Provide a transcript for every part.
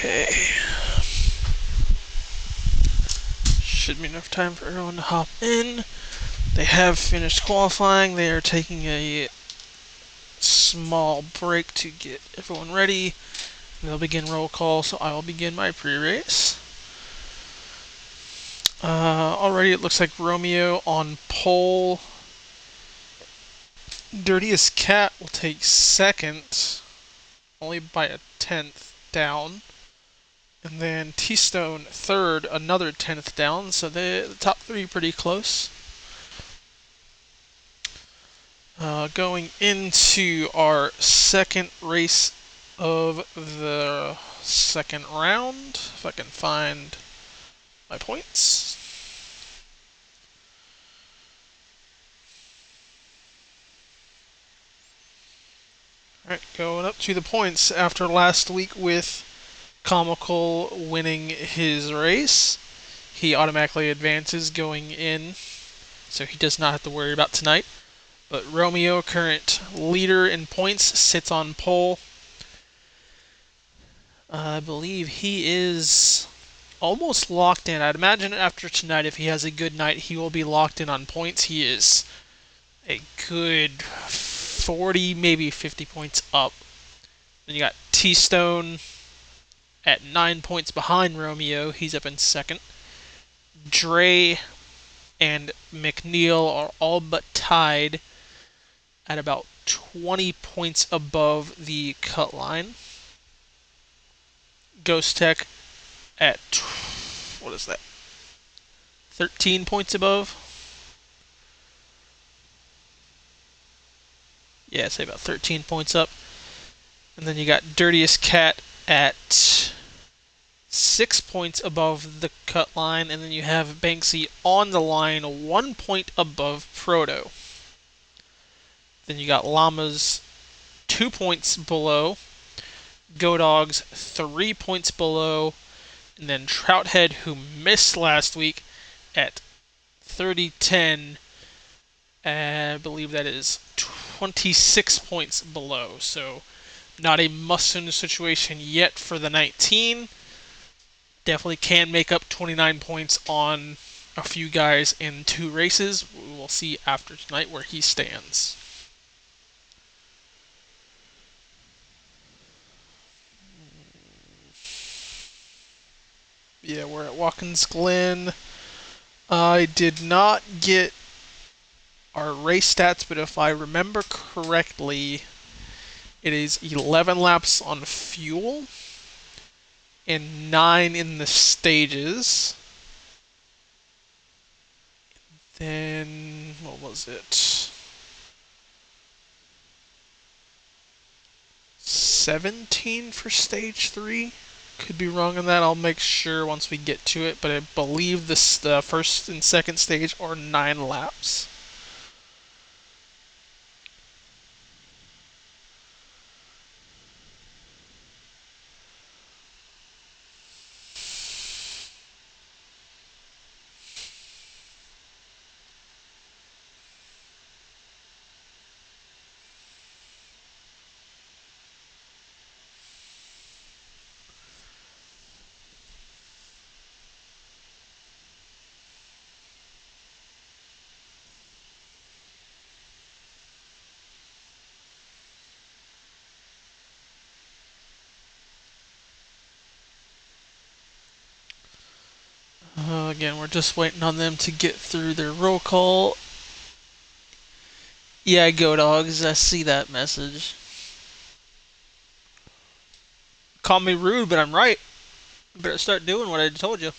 Okay. Should be enough time for everyone to hop in. They have finished qualifying. They are taking a small break to get everyone ready. They'll begin roll call, so I will begin my pre-race. Already it looks like Romeo on pole. Dirtiest Cat will take second, only by a tenth down. And then T-Stone third, another 10th down, so the top three pretty close. Going into our second race of the second round, if I can find my points. Alright, going up to the points after last week with Comical winning his race. He automatically advances going in, so he does not have to worry about tonight. But Romeo, current leader in points, sits on pole. I believe he is almost locked in. I'd imagine after tonight, if he has a good night, he will be locked in on points. He is a good 40, maybe 50 points up. Then you got T-Stone at 9 points behind Romeo. He's up in second. Dre and McNeil are all but tied at about 20 points above the cut line. Ghost Tech at, what is that, 13 points above? Yeah, say about 13 points up. And then you got Dirtiest Cat at 6 points above the cut line. And then you have Banksy on the line, 1 point above Proto. Then you got Llamas 2 points below. Go Dogs 3 points below. And then Trouthead, who missed last week, at 30-10. I believe that is 26 points below. So not a must-win situation yet for the 19. Definitely can make up 29 points on a few guys in 2 races. We will see after tonight where he stands. Yeah, we're at Watkins Glen. I did not get our race stats, but if I remember correctly, it is 11 laps on fuel and 9 in the stages. Then, what was it? 17 for stage 3? Could be wrong on that. I'll make sure once we get to it, but I believe the first and second stage are 9 laps. Again, we're just waiting on them to get through their roll call. Yeah, Go Dogs, I see that message. Call me rude, but I'm right. Better start doing what I told you.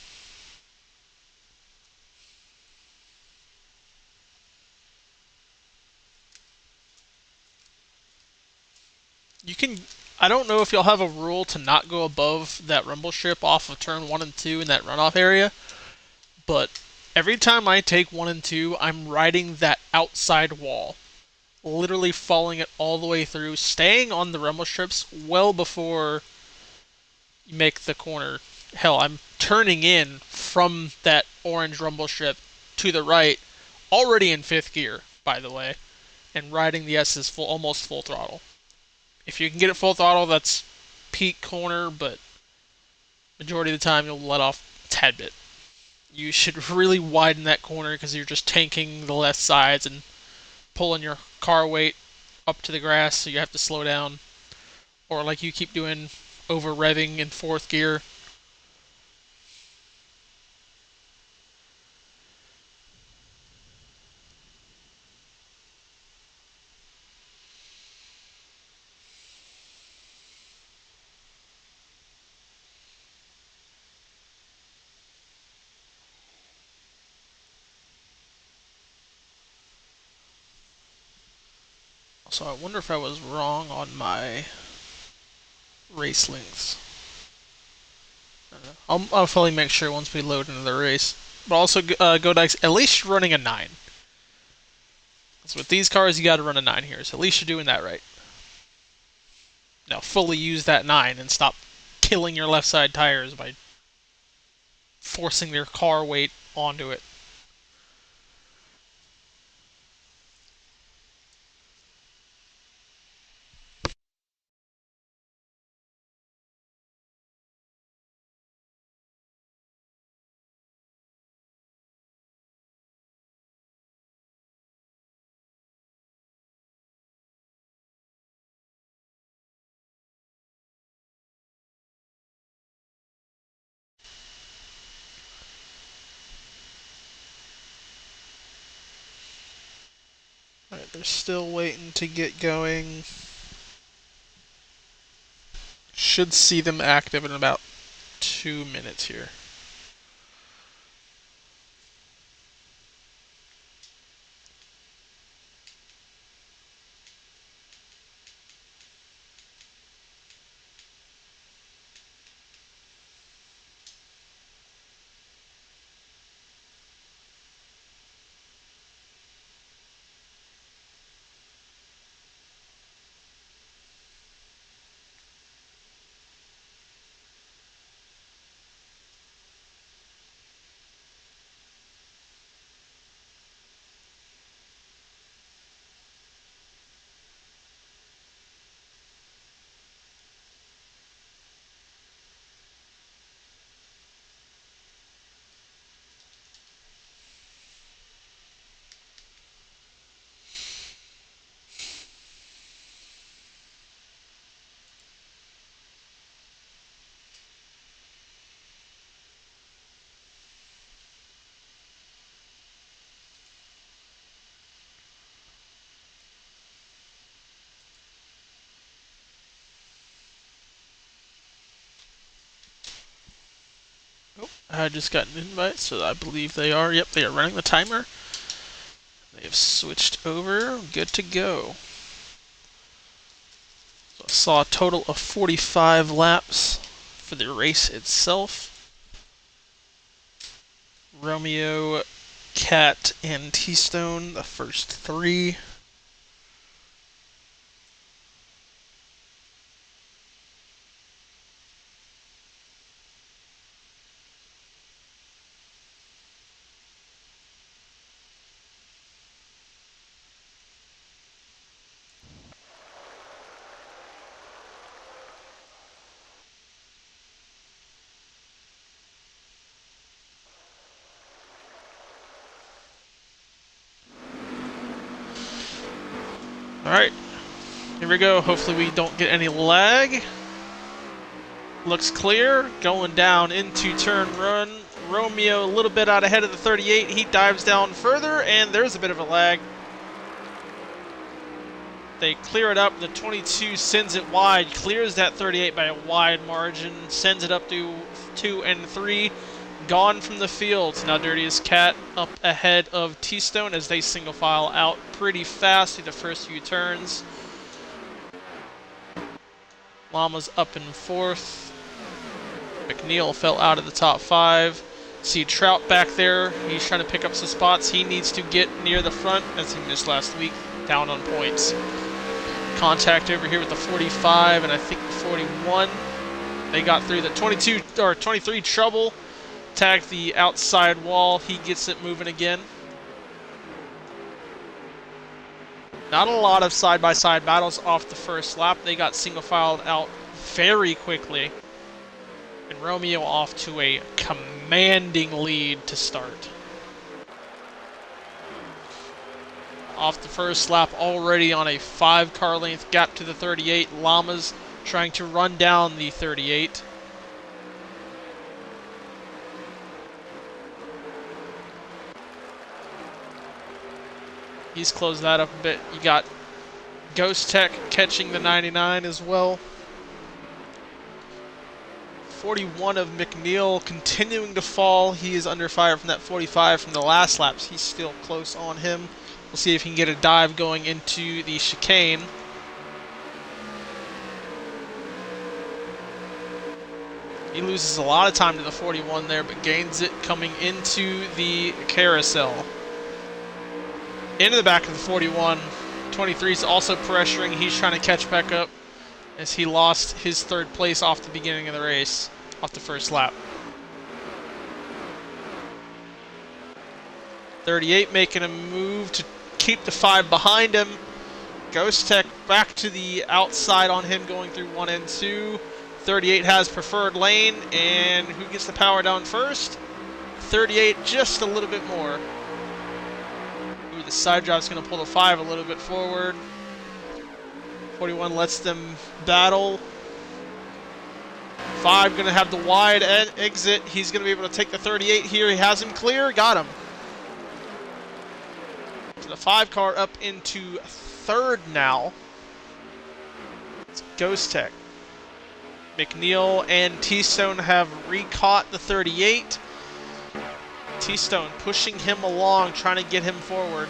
You can. I don't know if you'll have a rule to not go above that rumble strip off of turn 1 and 2 in that runoff area, but every time I take 1 and 2, I'm riding that outside wall. Literally following it all the way through, staying on the rumble strips well before you make the corner. Hell, I'm turning in from that orange rumble strip to the right, already in 5th gear, by the way, and riding the S's almost full throttle. If you can get it full throttle, that's peak corner, but Majority of the time, you'll let off a tad bit. You should really widen that corner because you're just tanking the left sides and pulling your car weight up to the grass, so you have to slow down. Or like you keep doing, over revving in fourth gear. So I wonder if I was wrong on my race lengths. I'll fully make sure once we load into the race. But also, go Dykes, at least you're running a 9. So with these cars, you got to run a 9 here. So at least you're doing that right. Now, fully use that 9 and stop killing your left side tires by forcing their car weight onto it. Alright, they're still waiting to get going. Should see them active in about 2 minutes here. Oh, I just got an invite, so I believe they are. Yep, they are running the timer. They have switched over. Good to go. So I saw a total of 45 laps for the race itself. Romeo, Cat, and T-Stone, the first 3. Alright, here we go. Hopefully we don't get any lag. Looks clear. Going down into turn run. Romeo a little bit out ahead of the 38. He dives down further, and there's a bit of a lag. They clear it up. The 22 sends it wide, clears that 38 by a wide margin, sends it up to 2 and 3. Gone from the field. Now Dirtiest Cat up ahead of T-Stone as they single file out pretty fast through the first few turns. Llama's up in 4th. McNeil fell out of the top 5. See Trout back there. He's trying to pick up some spots. He needs to get near the front, as he missed last week, down on points. Contact over here with the 45 and I think the 41. They got through the 22 or 23 trouble. Tagged the outside wall. He gets it moving again. Not a lot of side-by-side battles off the first lap. They got single-filed out very quickly. And Romeo off to a commanding lead to start. Off the first lap, already on a 5-car length gap to the 38. Llamas trying to run down the 38. He's closed that up a bit. You got Ghost Tech catching the 99 as well. 41 of McNeil continuing to fall. He is under fire from that 45 from the last laps. He's still close on him. We'll see if he can get a dive going into the chicane. He loses a lot of time to the 41 there, but gains it coming into the carousel. Into the back of the 41. 23 is also pressuring. He's trying to catch back up as he lost his third place off the beginning of the race, off the first lap. 38 making a move to keep the 5 behind him. Ghost Tech back to the outside on him going through 1 and 2. 38 has preferred lane, and who gets the power down first? 38 just a little bit more. Ooh, the side drive's going to pull the 5 a little bit forward. 41 lets them battle. 5 going to have the wide exit. He's going to be able to take the 38 here. He has him clear. Got him. So the 5 car up into third now. It's Ghost Tech. McNeil and T-Stone have recaught the 38. T-Stone pushing him along, trying to get him forward.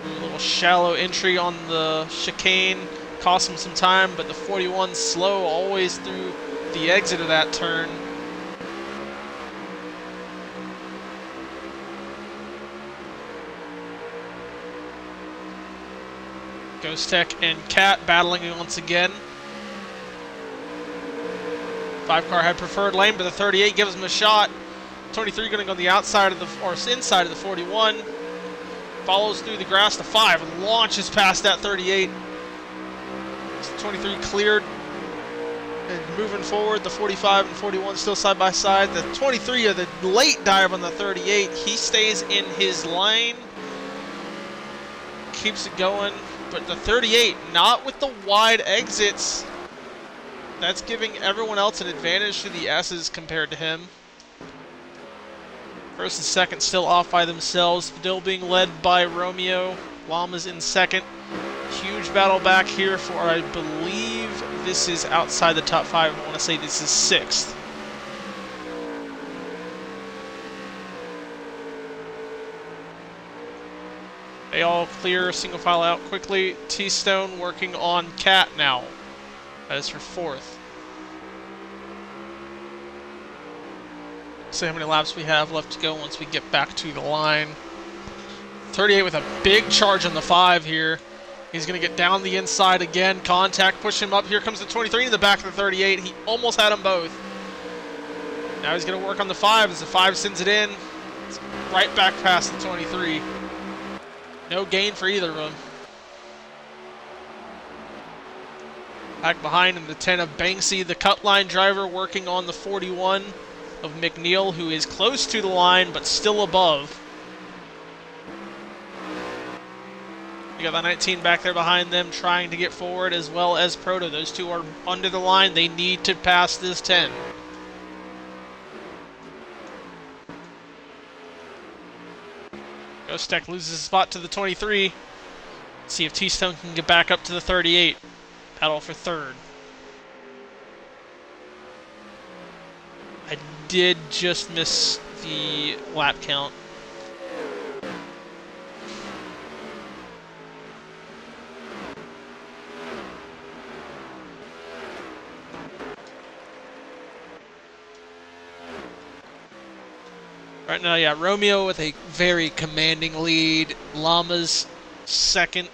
A little shallow entry on the chicane. Cost him some time, but the 41 slow always through the exit of that turn. Ghost Tech and Cat battling once again. 5 car had preferred lane, but the 38 gives him a shot. 23 going to go on the outside of the, or inside of the 41. Follows through the grass to 5 and launches past that 38. 23 cleared and moving forward. The 45 and 41 still side by side. The 23 of the late dive on the 38. He stays in his lane. Keeps it going. But the 38, not with the wide exits. That's giving everyone else an advantage to the S's compared to him. First and second still off by themselves. Still being led by Romeo. Llamas in second. Huge battle back here for, I believe this is outside the top 5. I want to say this is 6th. They all clear, single file out quickly. T-Stone working on Cat now. That is for 4th. See how many laps we have left to go once we get back to the line. 38 with a big charge on the 5 here. He's going to get down the inside again. Contact, push him up. Here comes the 23 in the back of the 38. He almost had them both. Now he's going to work on the 5 as the 5 sends it in. It's right back past the 23. No gain for either of them. Back behind him, the 10 of Banksy, the cut line driver, working on the 41 of McNeil, who is close to the line but still above. You got the 19 back there behind them, trying to get forward, as well as Proto. Those two are under the line. They need to pass this 10. Ghost Tech loses his spot to the 23. See if T-Stone can get back up to the 38. Battle for third. I did just miss the lap count. Right now, yeah, Romeo with a very commanding lead. Llamas second.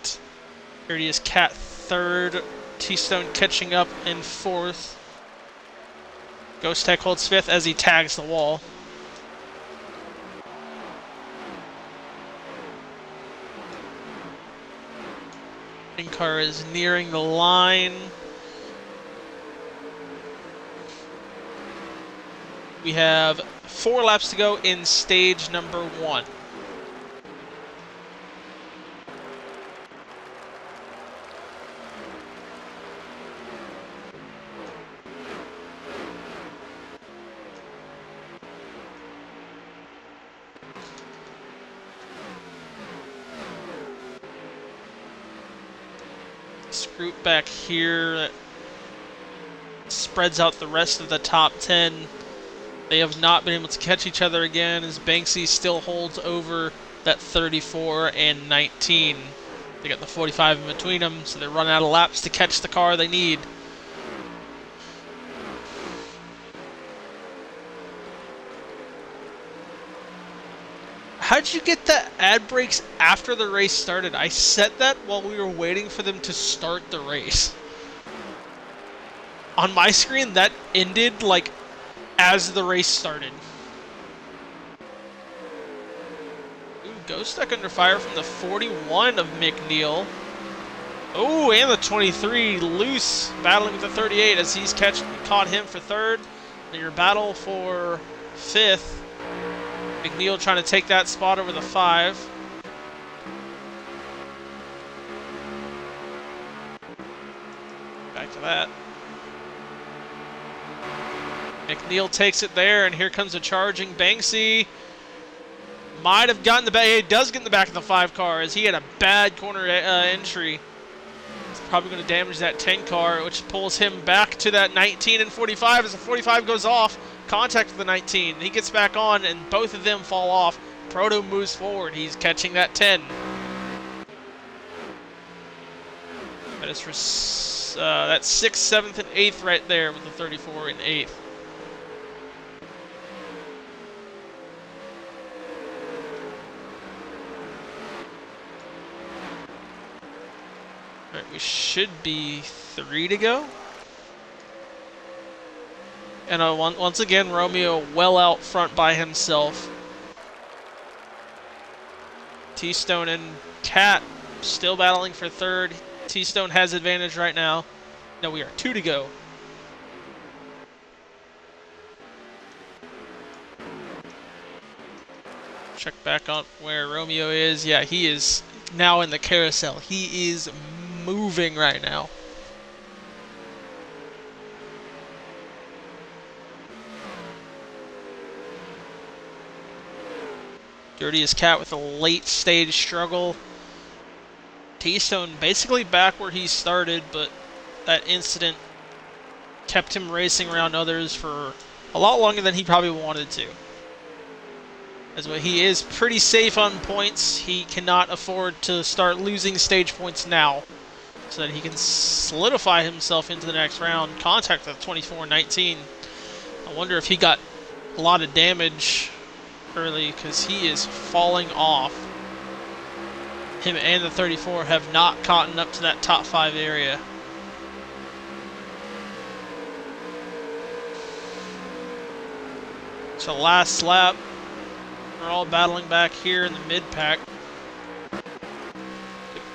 Here he is, Cat third. T-Stone catching up in 4th. Ghost Tech holds 5th as he tags the wall. Car is nearing the line. We have 4 laps to go in stage number 1. This group back here that spreads out the rest of the top 10. They have not been able to catch each other again as Banksy still holds over that 34 and 19. They got the 45 in between them, so they're running out of laps to catch the car they need. How'd you get the ad breaks after the race started? I set that while we were waiting for them to start the race. On my screen, that ended like as the race started. Ooh, Ghost stuck under fire from the 41 of McNeil. Oh, and the 23 loose, battling with the 38 as he's caught him for 3rd. And your battle for 5th. McNeil trying to take that spot over the 5. Back to that. McNeil takes it there, and here comes a charging Banksy. Might have gotten the back. He does get in the back of the 5 car as he had a bad corner entry. It's probably going to damage that 10 car, which pulls him back to that 19 and 45 as the 45 goes off. Contact with the 19. He gets back on, and both of them fall off. Proto moves forward. He's catching that 10. That is for that's 6th, 7th, and 8th right there with the 34 and 8th. Alright, we should be 3 to go. And once again, Romeo well out front by himself. T-Stone and Cat still battling for 3rd. T-Stone has advantage right now. No, we are 2 to go. Check back on where Romeo is. Yeah, he is now in the carousel. He is moving right now. Dirtiest Cat with a late stage struggle. T-Stone basically back where he started, but that incident kept him racing around others for a lot longer than he probably wanted to. As well, he is pretty safe on points. He cannot afford to start losing stage points now, so that he can solidify himself into the next round. Contact with 24-19. I wonder if he got a lot of damage early, because he is falling off. Him and the 34 have not caught up to that top 5 area. So last lap, we're all battling back here in the mid-pack.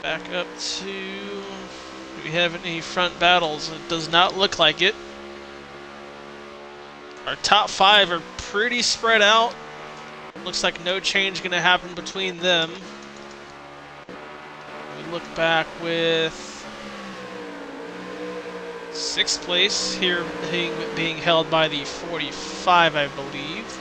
Back up to... do we have any front battles? It does not look like it. Our top 5 are pretty spread out. Looks like no change going to happen between them. We look back with 6th place here being held by the 45, I believe.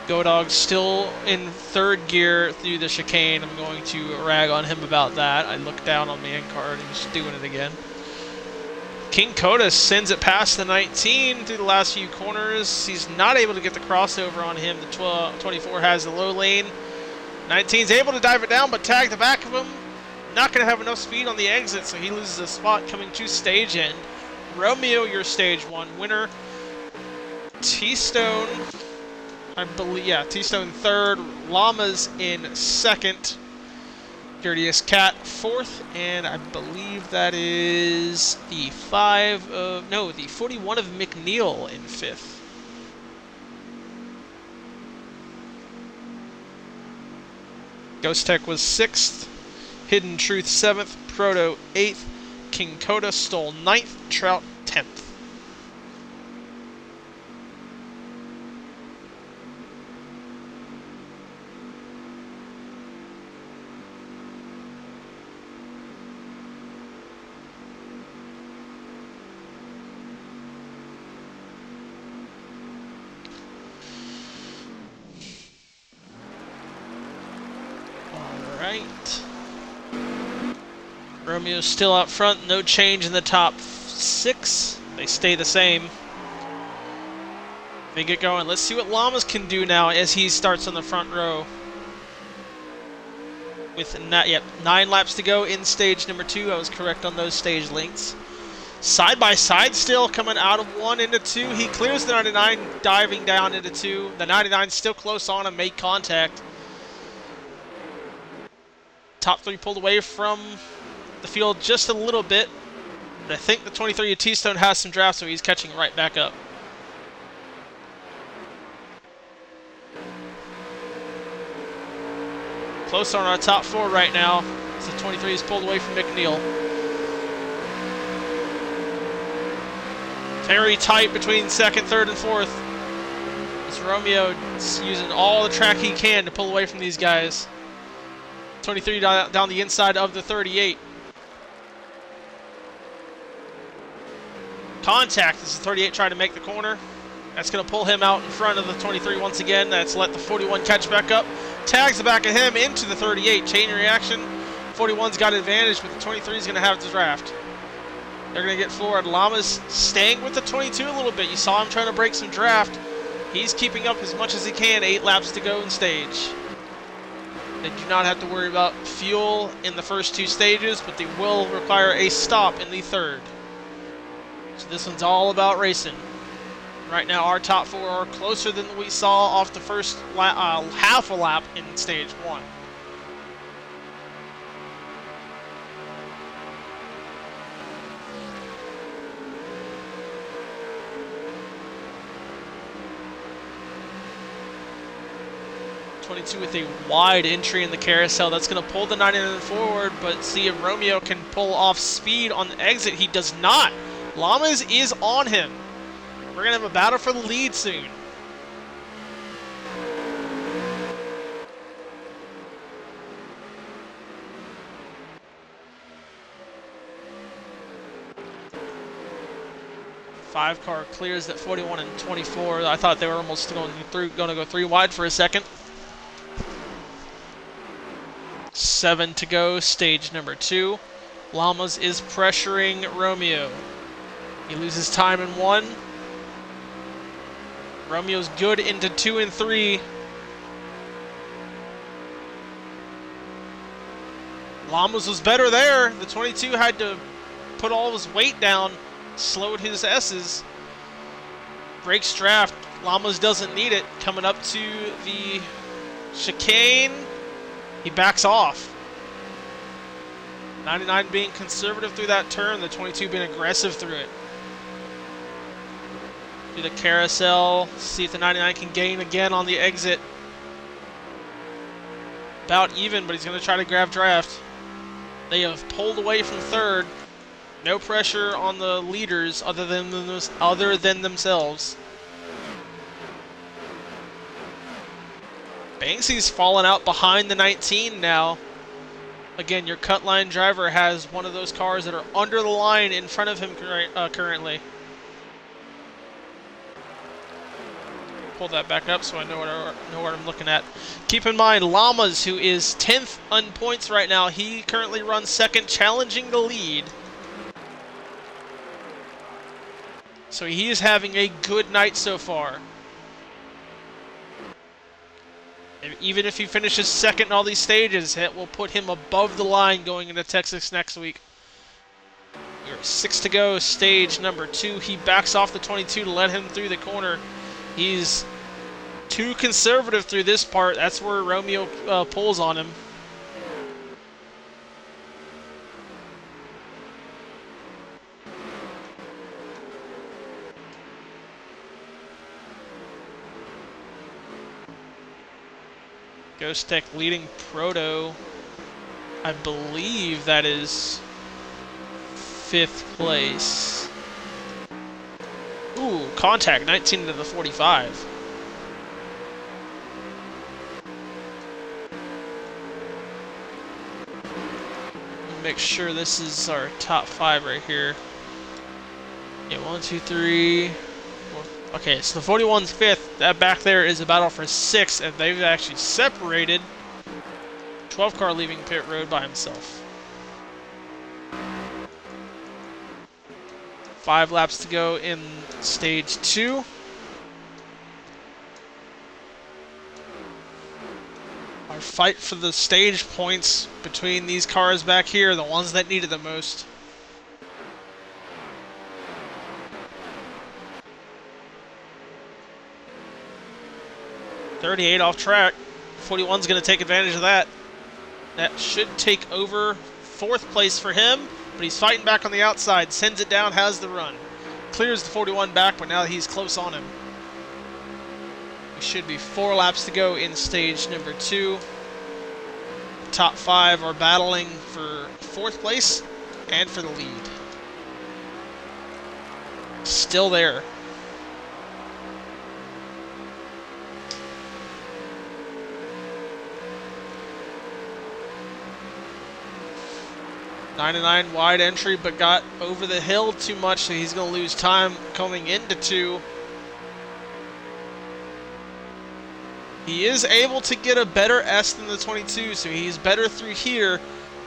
Go-Dog still in 3rd gear through the chicane. I'm going to rag on him about that. I looked down on the end card and he's doing it again. King Coda sends it past the 19 through the last few corners. He's not able to get the crossover on him. The 24 has the low lane. 19's able to dive it down, but tag the back of him. Not going to have enough speed on the exit, so he loses a spot coming to stage end. Romeo, your stage 1 winner. T-Stone... I believe, yeah, T-Stone 3rd, Llamas in 2nd, Dirtiest Cat 4th, and I believe that is the 41 of McNeil in 5th. Ghost Tech was 6th. Hidden Truth 7th, Proto 8th, King Coda stole 9th, Trout 10th. Alright. Romeo's still out front, no change in the top 6. They stay the same. They get going. Let's see what Llamas can do now as he starts on the front row. With 9 laps to go in stage number 2. I was correct on those stage lengths. Side by side still, coming out of 1 into 2. He clears the 99, diving down into 2. The 99 still close on him, made contact. Top 3 pulled away from the field just a little bit. But I think the 23 T-Stone has some draft, so he's catching right back up. Close on our top 4 right now. So 23 is pulled away from McNeil. Very tight between 2nd, 3rd, and 4th. As Romeo is using all the track he can to pull away from these guys. 23 down the inside of the 38. Contact as the 38 trying to make the corner. That's going to pull him out in front of the 23 once again. That's let the 41 catch back up. Tags the back of him into the 38. Chain reaction. 41's got advantage, but the 23 is going to have the draft. They're going to get forward. Llamas staying with the 22 a little bit. You saw him trying to break some draft. He's keeping up as much as he can. 8 laps to go in stage. They do not have to worry about fuel in the first 2 stages, but they will require a stop in the 3rd. So this one's all about racing. Right now, our top 4 are closer than we saw off the first half a lap in stage 1. With a wide entry in the carousel. That's going to pull the 99 forward, but see if Romeo can pull off speed on the exit. He does not. Llamas is on him. We're going to have a battle for the lead soon. Five car clears at 41 and 24. I thought they were almost going to go 3 wide for a second. 7 to go, stage number 2. Llamas is pressuring Romeo. He loses time in 1. Romeo's good into 2 and 3. Llamas was better there. The 22 had to put all his weight down, slowed his S's. Breaks draft. Llamas doesn't need it. Coming up to the chicane. He backs off. 99 being conservative through that turn, the 22 being aggressive through it. Do the carousel, see if the 99 can gain again on the exit. About even, but he's going to try to grab draft. They have pulled away from 3rd. No pressure on the leaders other than themselves. Banksy's fallen out behind the 19 now. Again, your cut line driver has one of those cars that are under the line in front of him currently. Pull that back up so I know what I'm looking at. Keep in mind, Llamas, who is 10th on points right now, he currently runs 2nd, challenging the lead. So he is having a good night so far. Even if he finishes 2nd in all these stages, it will put him above the line going into Texas next week. We're 6 to go, stage number 2. He backs off the 22 to let him through the corner. He's too conservative through this part. That's where Romeo pulls on him. Ghost Tech leading Proto I believe that is 5th place. Ooh, contact, 19 to the 45. Make sure this is our top 5 right here. Yeah, 1, 2, 3, 4. Okay, so the 41's 5th. That back there is a battle for 6th, and they've actually separated. 12 car leaving pit road by himself. 5 laps to go in stage 2. Our fight for the stage points between these cars back here, the ones that need it the most. .38 off track. 41's going to take advantage of that. That should take over 4th place for him, but he's fighting back on the outside. Sends it down, has the run. Clears the 41 back, but now he's close on him. It should be 4 laps to go in stage number 2. The top 5 are battling for 4th place and for the lead. Still there. .99 wide entry, but got over the hill too much, so he's going to lose time coming into 2. He is able to get a better S than the 22, so he's better through here,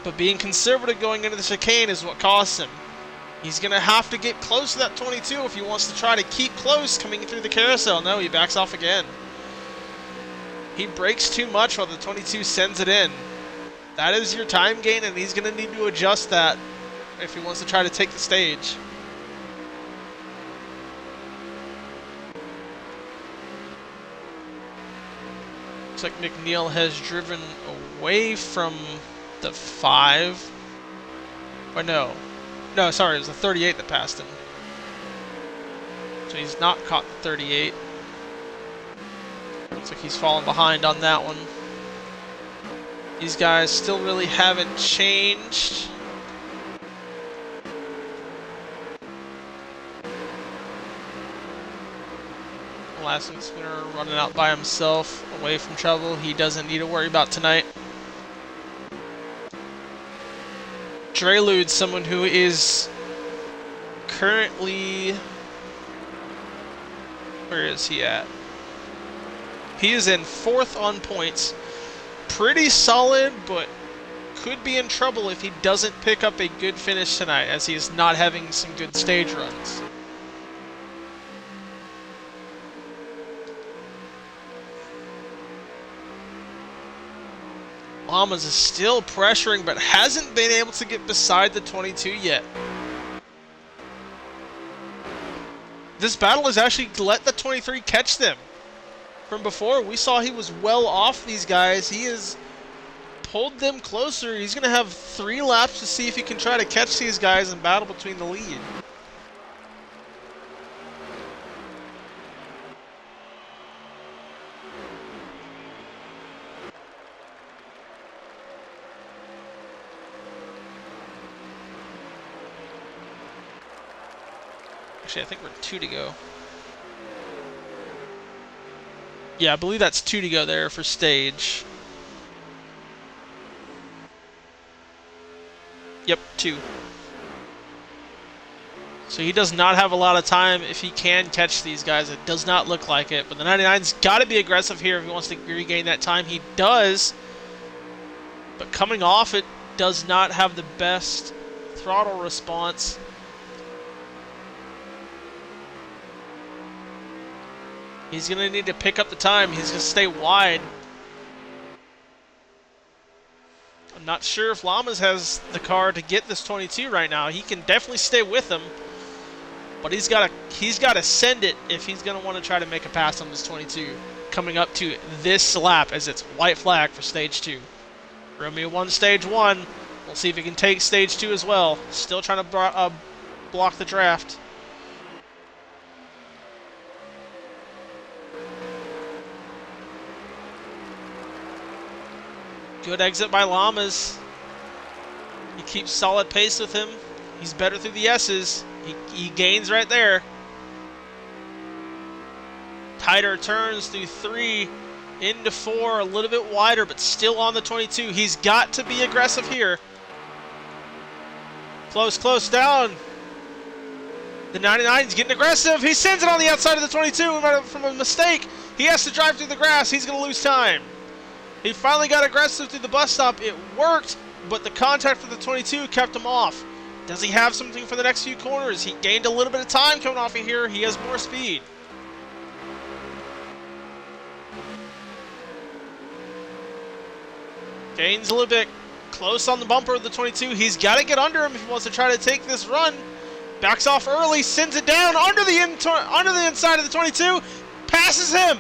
but being conservative going into the chicane is what costs him. He's going to have to get close to that 22 if he wants to try to keep close coming through the carousel. No, he backs off again. He brakes too much while the 22 sends it in. That is your time gain, and he's going to need to adjust that if he wants to try to take the stage. Looks like McNeil has driven away from the 5. Or no. No, sorry, it was the 38 that passed him. So he's not caught the 38. Looks like he's fallen behind on that one. These guys still really haven't changed. Lasting Spinner running out by himself, away from trouble. He doesn't need to worry about tonight. Drelude's someone who is currently... Where is he at? He is in 4th on points. Pretty solid, but could be in trouble if he doesn't pick up a good finish tonight, as he is not having some good stage runs. Lamas is still pressuring, but hasn't been able to get beside the 22 yet. This battle has actually let the 23 catch them. From before, we saw he was well off these guys. He has pulled them closer. He's going to have 3 laps to see if he can try to catch these guys and battle between the lead. Actually, I think we're 2 to go. Yeah, I believe that's 2 to go there for stage. Yep, 2. So he does not have a lot of time if he can catch these guys. It does not look like it. But the 99's got to be aggressive here if he wants to regain that time. He does. But coming off it does not have the best throttle response. He's going to need to pick up the time. He's going to stay wide. I'm not sure if Lamas has the car to get this 22 right now. He can definitely stay with him, but he's got to send it if he's going to want to try to make a pass on this 22 coming up to this lap, as it's white flag for stage 2. Romeo won stage 1. We'll see if he can take stage 2 as well. Still trying to block the draft. Good exit by Lamas. He keeps solid pace with him. He's better through the S's. He gains right there. Tighter turns through 3 into 4, a little bit wider, but still on the 22. He's got to be aggressive here. Close down. The 99's getting aggressive. He sends it on the outside of the 22 from a mistake. He has to drive through the grass. He's going to lose time. He finally got aggressive through the bus stop. It worked, but the contact for the 22 kept him off. Does he have something for the next few corners? He gained a little bit of time coming off of here. He has more speed. Gains a little bit close on the bumper of the 22. He's got to get under him if he wants to try to take this run. Backs off early, sends it down under the inside of the 22. Passes him.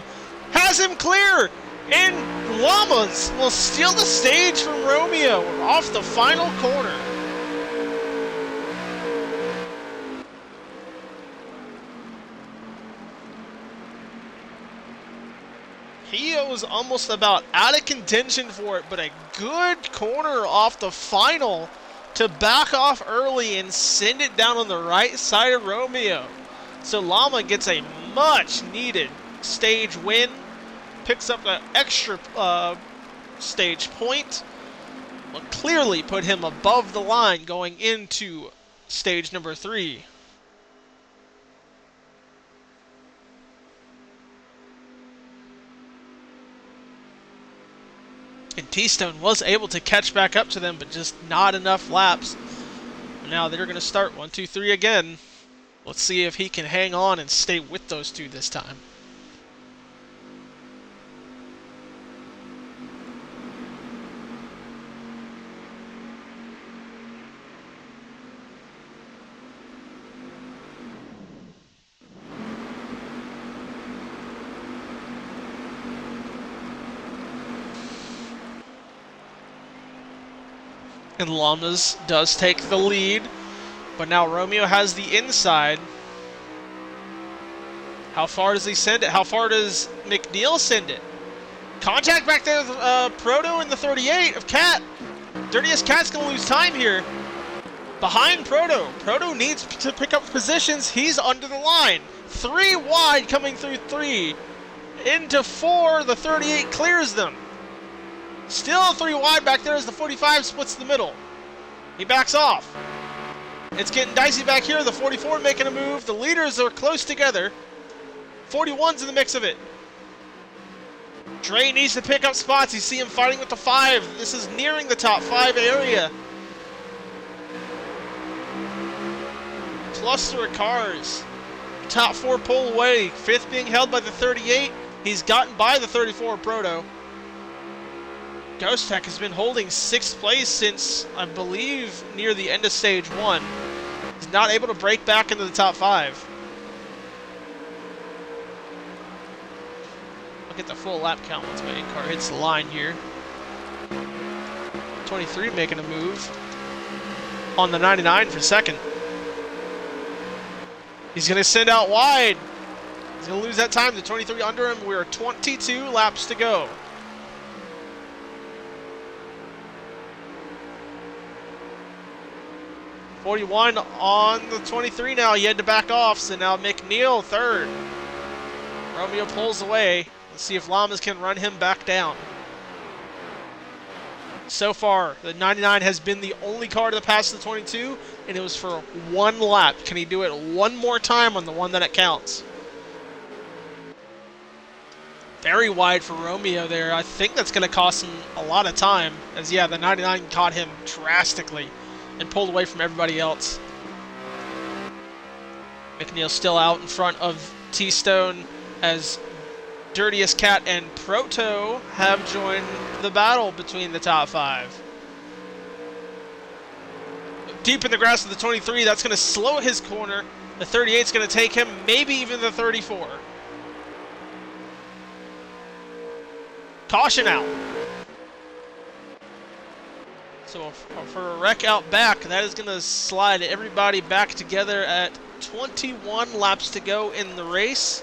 Has him clear. And Llamas will steal the stage from Romeo. We're off the final corner. He was almost about out of contention for it, but a good corner off the final to back off early and send it down on the right side of Romeo. So Llama gets a much needed stage win, picks up the extra stage point, will clearly put him above the line going into stage number 3. And T-Stone was able to catch back up to them, but just not enough laps. Now they're going to start 1, 2, 3 again. Let's see if he can hang on and stay with those two this time. And Llamas does take the lead, but now Romeo has the inside. How far does he send it? How far does McNeil send it? Contact back there, Proto in the 38 of Cat. Dirtiest Cat's going to lose time here. Behind Proto. Proto needs to pick up positions. He's under the line. 3 wide coming through 3. Into 4, the 38 clears them. Still 3 wide back there as the 45 splits the middle. He backs off. It's getting dicey back here. The 44 making a move. The leaders are close together. 41's in the mix of it. Dre needs to pick up spots. You see him fighting with the 5. This is nearing the top 5 area. Cluster of cars. Top 4 pull away. 5th being held by the 38. He's gotten by the 34 Proto. Ghost Tech has been holding 6th place since, I believe, near the end of stage 1. He's not able to break back into the top 5. I'll get the full lap count once my car hits the line here. 23 making a move on the 99 for 2nd. He's going to send out wide. He's going to lose that time. The 23 under him. We're 22 laps to go. .41 on the 23 now. He had to back off, so now McNeil 3rd. Romeo pulls away. Let's see if Llamas can run him back down. So far, the 99 has been the only car to pass the 22, and it was for 1 lap. Can he do it one more time on the one that it counts? Very wide for Romeo there. I think that's going to cost him a lot of time, as yeah, the 99 caught him drastically and pulled away from everybody else. McNeil still out in front of T-Stone as Dirtiest Cat and Proto have joined the battle between the top 5. Deep in the grass of the 23, that's going to slow his corner. The 38 is going to take him, maybe even the 34. Caution out. So for a wreck out back, that is going to slide everybody back together at 21 laps to go in the race.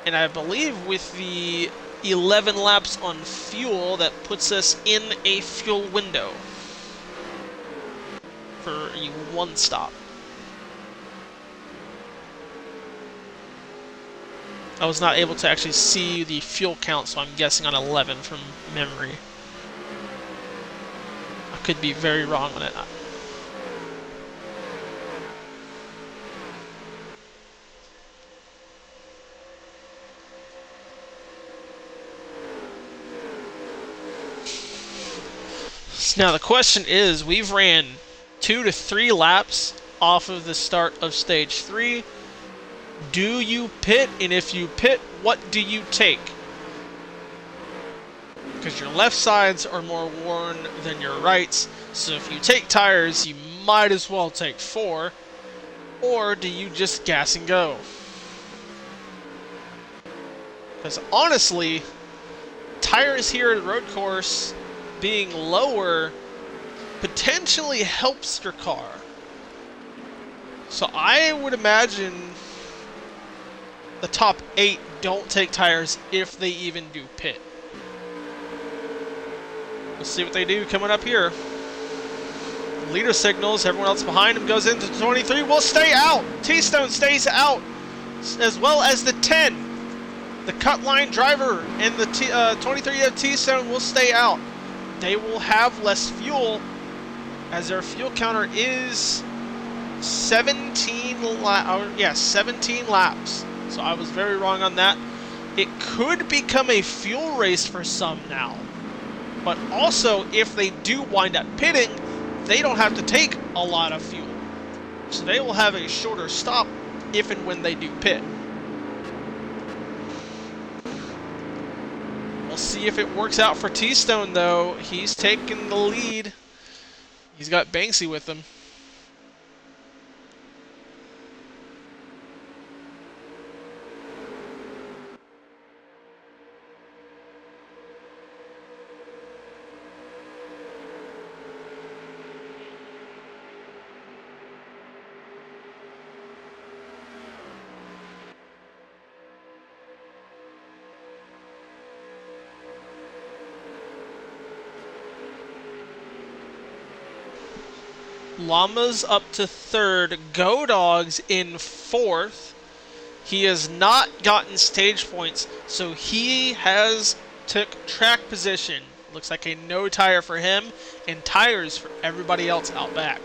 And I believe with the 11 laps on fuel, that puts us in a fuel window. for a one stop. I was not able to actually see the fuel count, so I'm guessing on 11 from memory. I could be very wrong on it. Now the question is, we've ran 2 to 3 laps off of the start of stage 3. Do you pit? And if you pit, what do you take? Because your left sides are more worn than your rights, so if you take tires, you might as well take 4. Or do you just gas and go? Because honestly, tires here at the road course being lower potentially helps your car. So I would imagine the top 8 don't take tires if they even do pit. We'll see what they do coming up here. Leader signals, everyone else behind him goes into 23, will stay out. T-Stone stays out, as well as the 10. The cut line driver and the 23 of T-Stone will stay out. They will have less fuel, as their fuel counter is 17 laps. So I was very wrong on that. It could become a fuel race for some now. But also, if they do wind up pitting, they don't have to take a lot of fuel. So they will have a shorter stop if and when they do pit. We'll see if it works out for T-Stone, though. He's taking the lead. He's got Banksy with him. Llama's up to 3rd. Go Dogs in 4th. He has not gotten stage points, so he has took track position. Looks like a no tire for him, and tires for everybody else out back.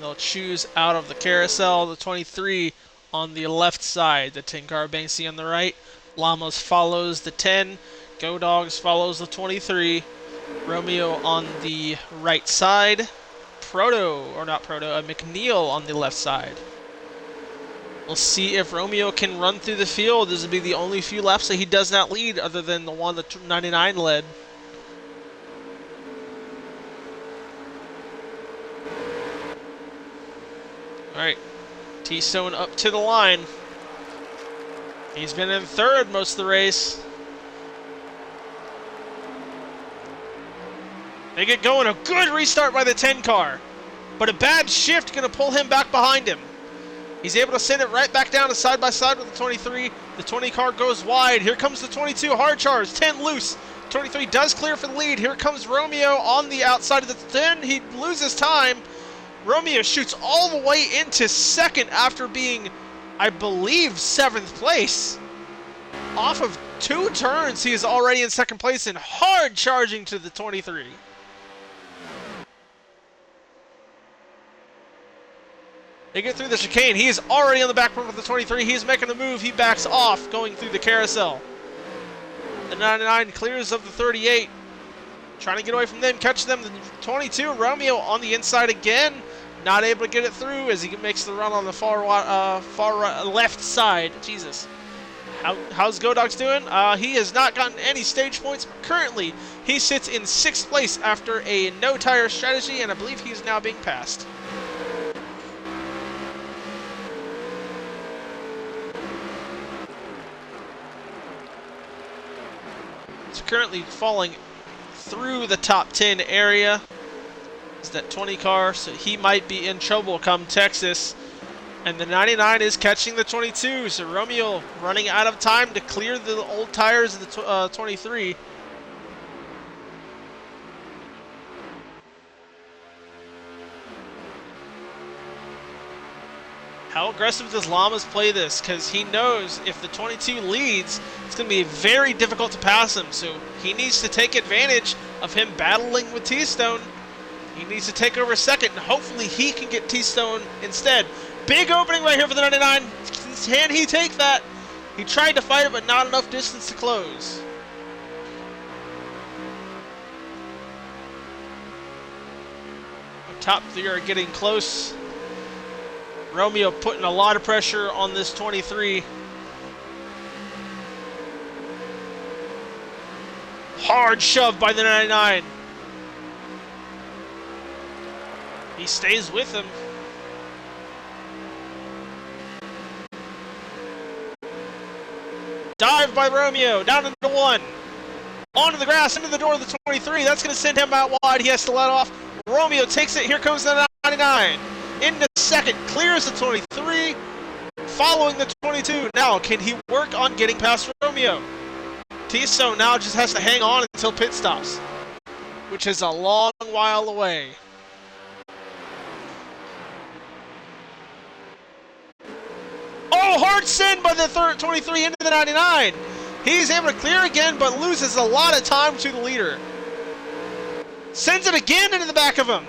They'll choose out of the carousel, the 23 on the left side, the 10 car Banksy on the right. Llamas follows the 10, Go Dogs follows the 23, Romeo on the right side, McNeil on the left side. We'll see if Romeo can run through the field. This will be the only few laps that he does not lead, other than the one that 99 led. Alright, T-Stone up to the line. He's been in 3rd most of the race. They get going. A good restart by the 10 car. But a bad shift going to pull him back behind him. He's able to send it right back down to side by side with the 23. The 20 car goes wide. Here comes the 22. Hard charge. 10 loose. 23 does clear for the lead. Here comes Romeo on the outside of the 10. He loses time. Romeo shoots all the way into 2nd after being, I believe, 7th place. Off of 2 turns, he is already in 2nd place and hard charging to the 23. They get through the chicane. He is already on the back row of the 23. He is making a move. He backs off, going through the carousel. The 99 clears of the 38. Trying to get away from them, catch them. The 22, Romeo on the inside again. Not able to get it through as he makes the run on the far left side. Jesus. How's Go Dogs doing? He has not gotten any stage points. Currently, he sits in 6th place after a no-tire strategy, and I believe he's now being passed. It's currently falling through the top 10 area. Is that 20 car, so he might be in trouble come Texas. And the 99 is catching the 22, so Romeo running out of time to clear the old tires of the 23. How aggressive does Llamas play this? Because he knows if the 22 leads, it's going to be very difficult to pass him. So he needs to take advantage of him battling with T-Stone. He needs to take over second, and hopefully he can get T-Stone instead. Big opening right here for the 99. Can he take that? He tried to fight it, but not enough distance to close. The top three are getting close. Romeo putting a lot of pressure on this 23. Hard shove by the 99. He stays with him. Dive by Romeo, down into one. Onto the grass, into the door of the 23. That's going to send him out wide. He has to let off. Romeo takes it. Here comes the 99. Into second, clears the 23. Following the 22. Now, can he work on getting past Romeo? T-Stone now just has to hang on until pit stops, which is a long while away. Oh, hard send by the 23 into the 99. He's able to clear again, but loses a lot of time to the leader. Sends it again into the back of him.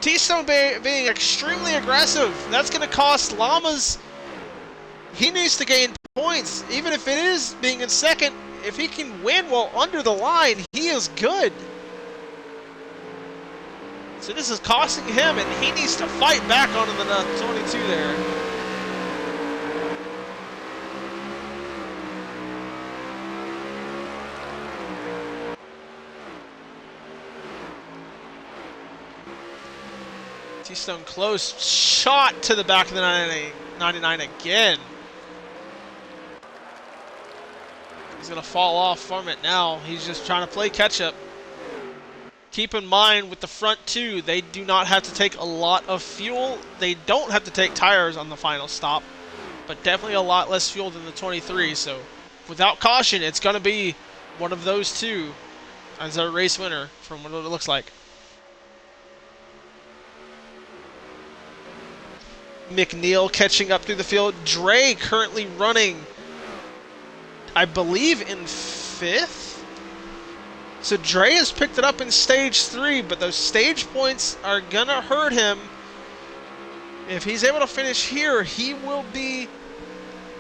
T-Stone being extremely aggressive. That's going to cost Llamas. He needs to gain points. Even if it is being in second, if he can win while under the line, he is good. So this is costing him, and he needs to fight back onto the 22 there. T-Stone close shot to the back of the 99 again. He's going to fall off from it now. He's just trying to play catch-up. Keep in mind with the front two, they do not have to take a lot of fuel. They don't have to take tires on the final stop, but definitely a lot less fuel than the 23. So without caution, it's going to be one of those two as a race winner from what it looks like. McNeil catching up through the field. Dre currently running, I believe, in 5th. So Dre has picked it up in stage 3, but those stage points are going to hurt him. If he's able to finish here, he will be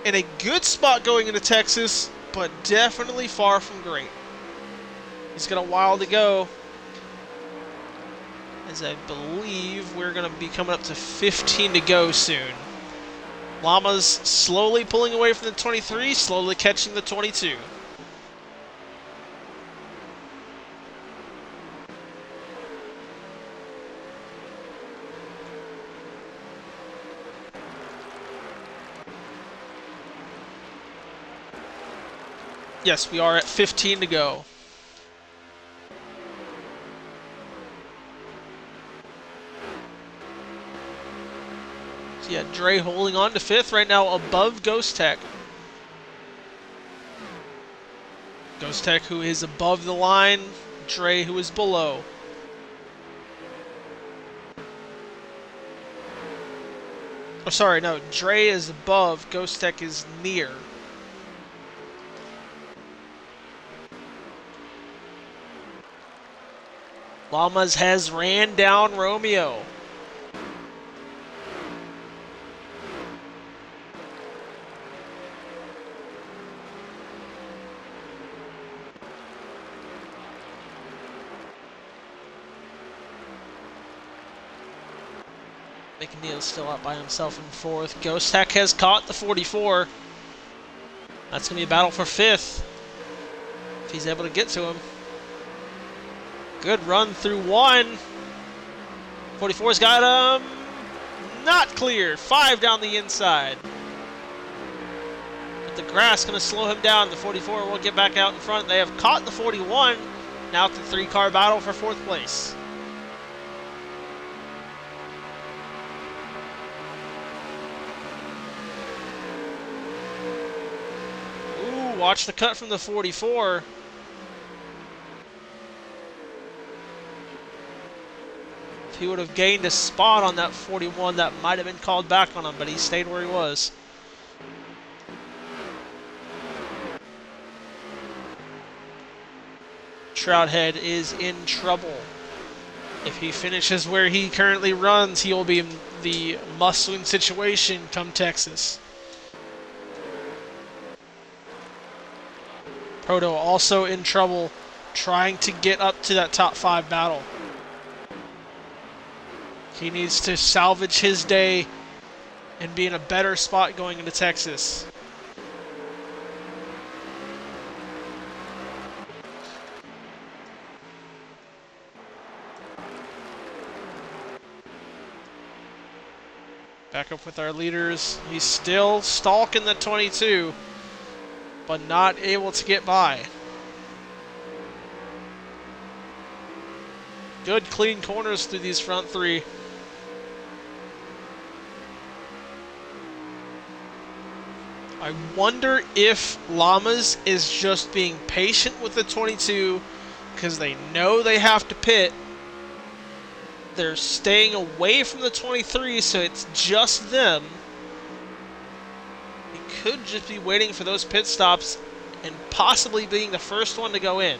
in a good spot going into Texas, but definitely far from great. He's got a while to go, as I believe we're going to be coming up to 15 to go soon. Llamas slowly pulling away from the 23, slowly catching the 22. Yes, we are at 15 to go. Yeah, Dre holding on to 5th right now above Ghost Tech. Ghost Tech, who is above the line, Dre, who is below. Oh, sorry, no, Dre is above, Ghost Tech is near. Llamas has ran down Romeo. McNeil's still out by himself in 4th. Ghost Tech has caught the 44. That's going to be a battle for 5th, if he's able to get to him. Good run through 1. 44's got him. Not cleared. 5 down the inside. But the grass going to slow him down. The 44 will get back out in front. They have caught the 41. Now it's a 3-car battle for 4th place. watch the cut from the 44. If he would have gained a spot on that 41, that might have been called back on him, but he stayed where he was. Trouthead is in trouble. If he finishes where he currently runs, he will be in the must-win situation come Texas. Proto also in trouble, trying to get up to that top 5 battle. He needs to salvage his day and be in a better spot going into Texas. Back up with our leaders. He's still stalking the 22, but not able to get by. Good clean corners through these front 3. I wonder if Llamas is just being patient with the 22 because they know they have to pit. They're staying away from the 23, so it's just them. He could just be waiting for those pit stops and possibly being the first one to go in.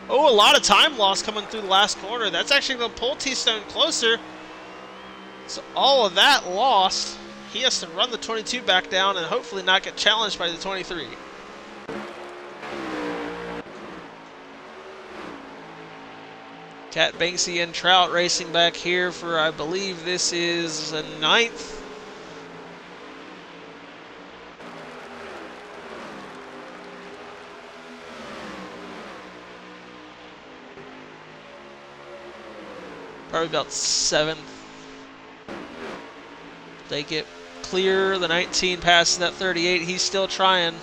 Oh, a lot of time loss coming through the last corner. That's actually going to pull T-Stone closer. So all of that lost. He has to run the 22 back down and hopefully not get challenged by the 23. Cat Banksy and Trout racing back here for, I believe this is a 9th. Probably about 7th. They get clear. The 19 passing that 38. He's still trying.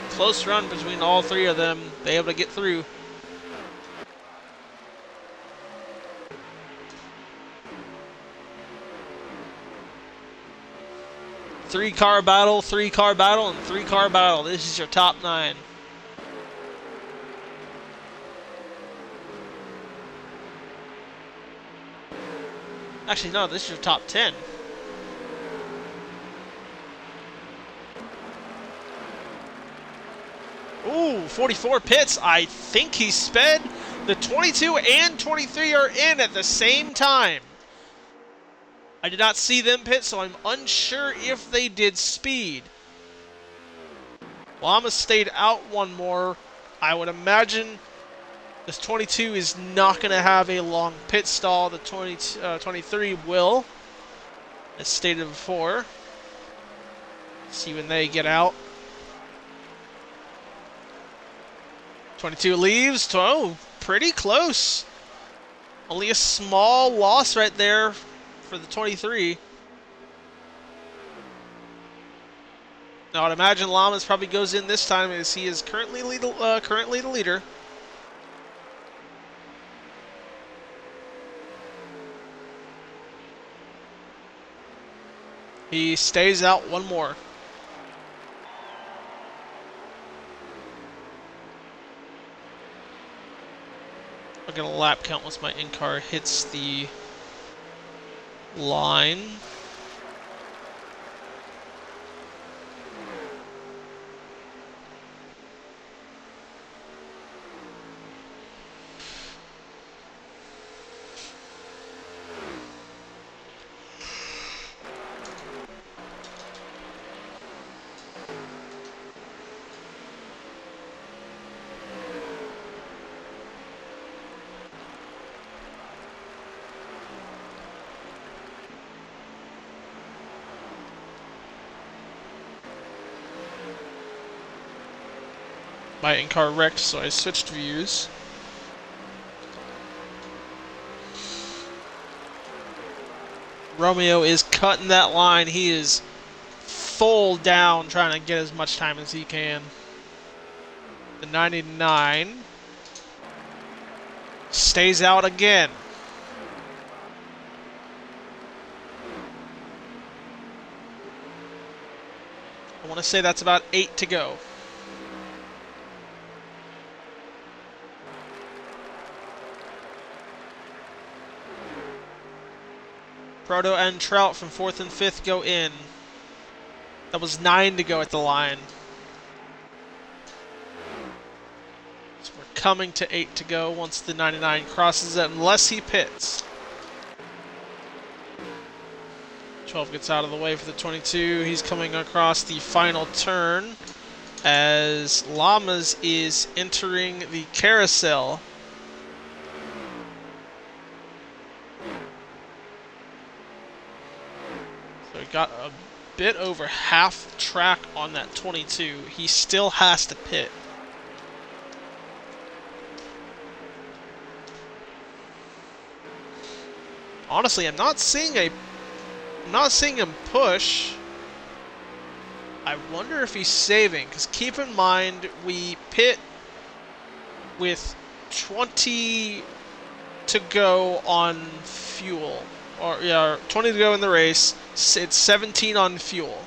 Close run between all 3 of them. They able to get through. Three-car battle, 3-car battle, and 3-car battle. This is your top 9. Actually, no, this is your top 10. Ooh, 44 pits. I think he sped. The 22 and 23 are in at the same time. I did not see them pit, so I'm unsure if they did speed. Llama stayed out one more. I would imagine this 22 is not going to have a long pit stall. The 23 will, as stated before. See when they get out. 22 leaves. Oh, pretty close. Only a small loss right there for the 23. Now I'd imagine Llamas probably goes in this time as he is currently the leader. He stays out one more. I'll get a lap count once my in-car hits the line. My in-car wrecked, so I switched views. Romeo is cutting that line. He is full down, trying to get as much time as he can. The 99. Stays out again. I want to say that's about 8 to go. Proto and Trout from 4th and 5th go in. That was 9 to go at the line. So we're coming to 8 to go once the 99 crosses it, unless he pits. 12 gets out of the way for the 22. He's coming across the final turn as Llamas is entering the carousel. So he got a bit over half track on that 22. He still has to pit. Honestly, I'm not seeing him push. I wonder if he's saving, because keep in mind we pit with 20 to go on fuel. Or yeah, 20 to go in the race. It's 17 on fuel.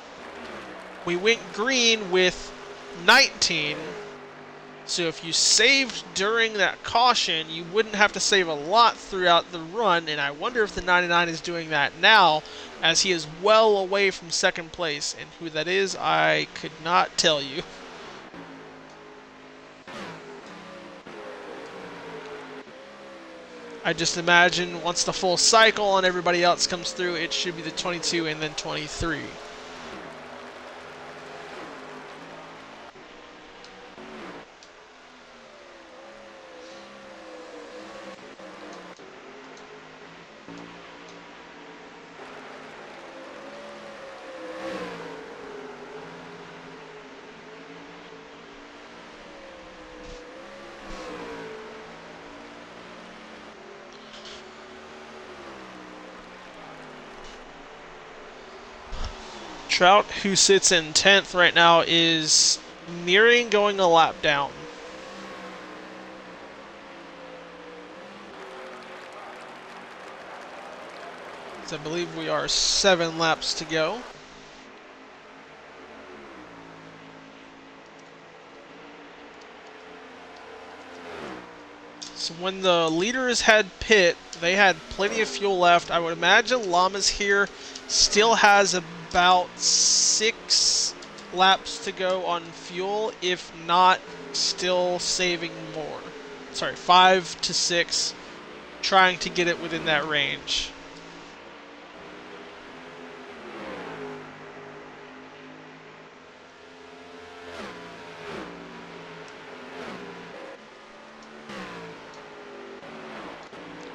We went green with 19. So if you saved during that caution, you wouldn't have to save a lot throughout the run, and I wonder if the 99 is doing that now, as he is well away from second place, and who that is, I could not tell you. I just imagine once the full cycle and everybody else comes through, it should be the 22 and then 23. Trout, who sits in 10th right now, is nearing going a lap down. So I believe we are 7 laps to go. So when the leaders had pit, they had plenty of fuel left. I would imagine Llamas here still has about 6 laps to go on fuel, if not still saving more. Sorry, 5 to 6, trying to get it within that range.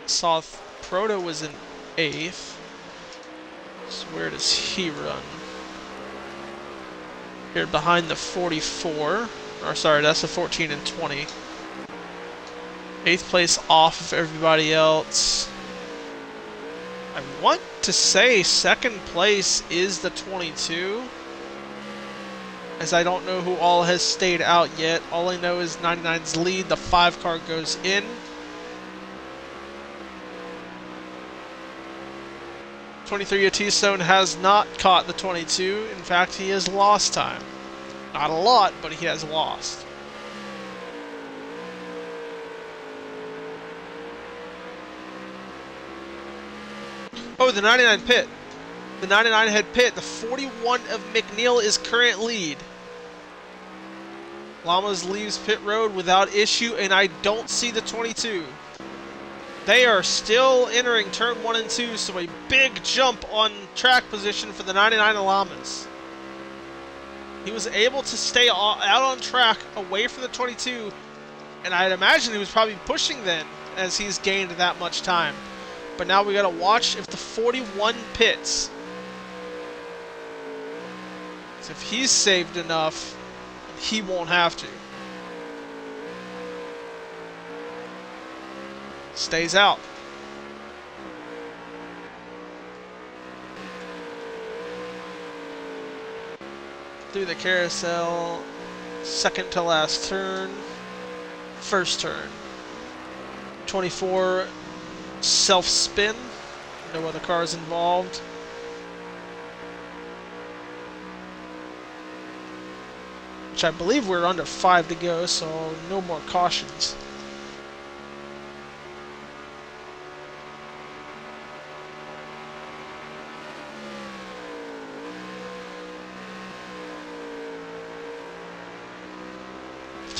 Saw Proto was in 8th. So where does he run? Here behind the 44. Or sorry, that's the 14 and 20. 8th place off of everybody else. I want to say second place is the 22. As I don't know who all has stayed out yet. All I know is 99's lead. The 5 car goes in. 23 Atistone has not caught the 22. In fact, he has lost time. Not a lot, but he has lost. Oh, the 99 pit. The 99 had pit. The 41 of McNeil is current lead. Llamas leaves pit road without issue, and I don't see the 22. They are still entering turn 1 and 2, so a big jump on track position for the 99 Llamas. He was able to stay out on track away from the 22, and I'd imagine he was probably pushing then as he's gained that much time. But now we gotta watch if the 41 pits. So if he's saved enough, he won't have to. Stays out. Through the carousel, second to last turn, first turn. 24 self-spin. No other cars involved. Which I believe we're under 5 to go, so no more cautions.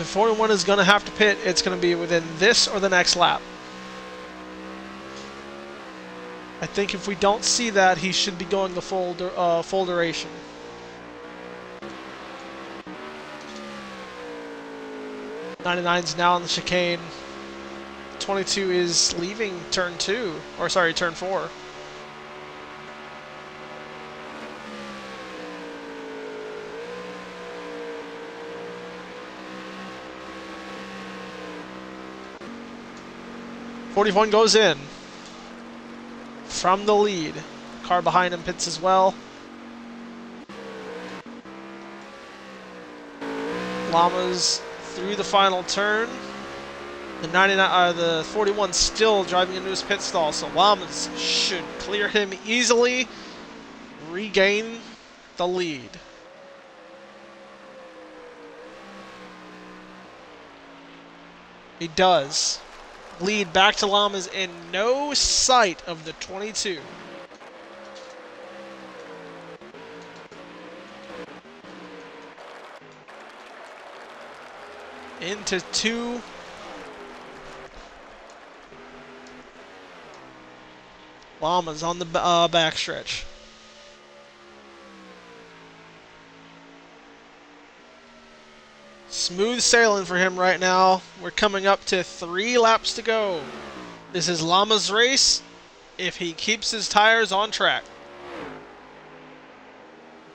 If 41 is going to have to pit, it's going to be within this or the next lap. I think if we don't see that, he should be going the full duration. '99's now on the chicane. 22 is leaving turn 2, or sorry, turn 4. '41 goes in from the lead. Car behind him pits as well. Llamas through the final turn. The 41 still driving into his pit stall, so Llamas should clear him easily, regain the lead. He does. Lead back to Llamas in no sight of the 22. Into 2. Llamas on the backstretch. Smooth sailing for him right now. We're coming up to 3 laps to go. This is Llama's race if he keeps his tires on track.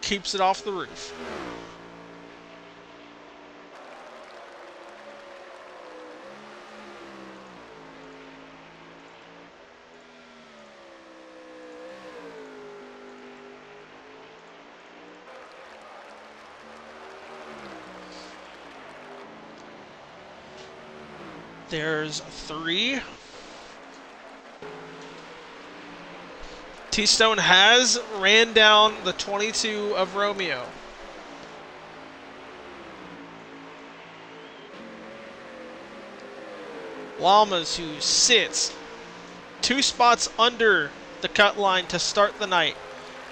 Keeps it off the roof. There's 3. T-Stone has ran down the 22 of Romeo. Llamas, who sits 2 spots under the cut line to start the night,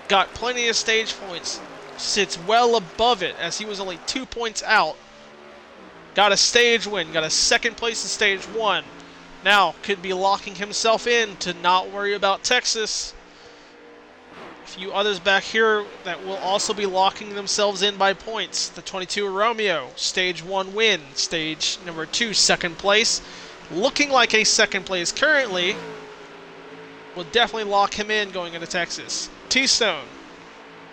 got plenty of stage points, sits well above it as he was only 2 points out. Got a stage win, got a second place in stage 1. Now could be locking himself in to not worry about Texas. A few others back here that will also be locking themselves in by points. The 22 Romeo, stage 1 win. Stage number 2, second place. Looking like a second place currently. Will definitely lock him in going into Texas. T-Stone,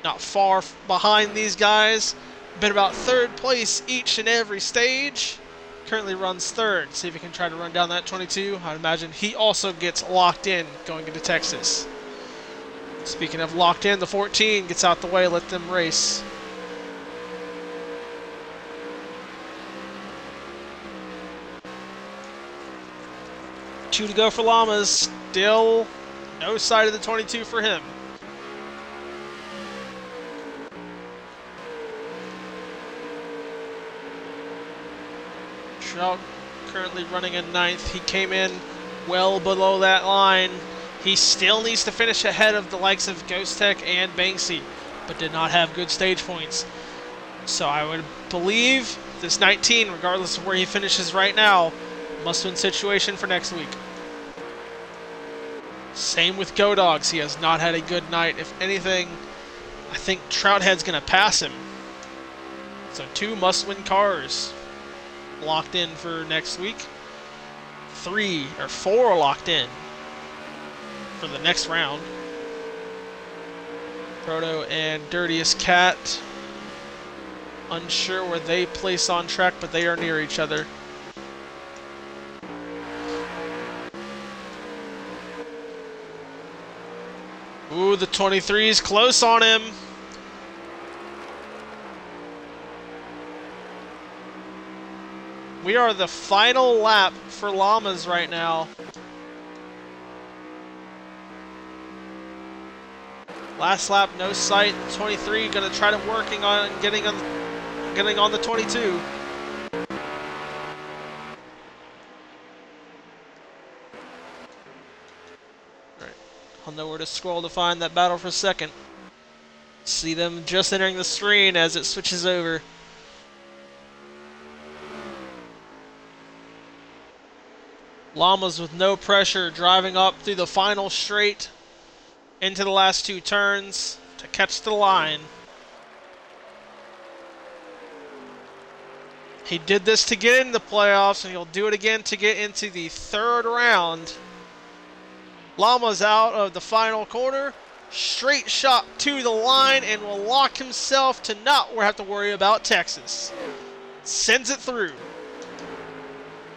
not far behind these guys. Been about 3rd place each and every stage. Currently runs 3rd. See if he can try to run down that 22. I'd imagine he also gets locked in going into Texas. Speaking of locked in, the 14 gets out the way. Let them race. Two to go for Llamas. Still no sight of the 22 for him. Trout currently running in 9th. He came in well below that line. He still needs to finish ahead of the likes of Ghost Tech and Banksy, but did not have good stage points. So I would believe this 19, regardless of where he finishes right now, must-win situation for next week. Same with Go Dogs. He has not had a good night. If anything, I think Trouthead's going to pass him. So 2 must-win cars locked in for next week. 3 or 4 locked in for the next round. Proto and Dirtiest Cat, unsure where they place on track, but they are near each other. Ooh, the 23 is close on him. We are the final lap for Llamas right now. Last lap, no sight. 23 going to try to working on getting on the 22. Right. I'll know where to scroll to find that battle for second. See them just entering the screen as it switches over. Llamas with no pressure driving up through the final straight into the last two turns to catch the line. He did this to get into the playoffs, and he'll do it again to get into the third round. Llama's out of the final corner. Straight shot to the line and will lock himself to not have to worry about Texas. Sends it through.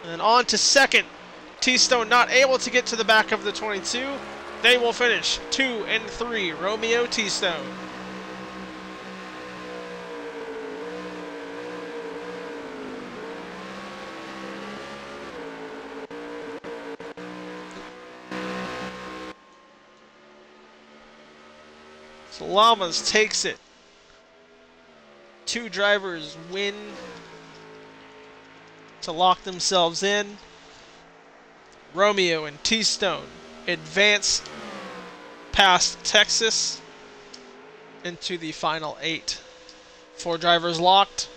And then on to second. T-Stone not able to get to the back of the 22. They will finish 2 and 3. Romeo T-Stone. So Llamas takes it. Two drivers win to lock themselves in. Romeo and T-Stone advance past Texas into the final 8. 4 drivers locked.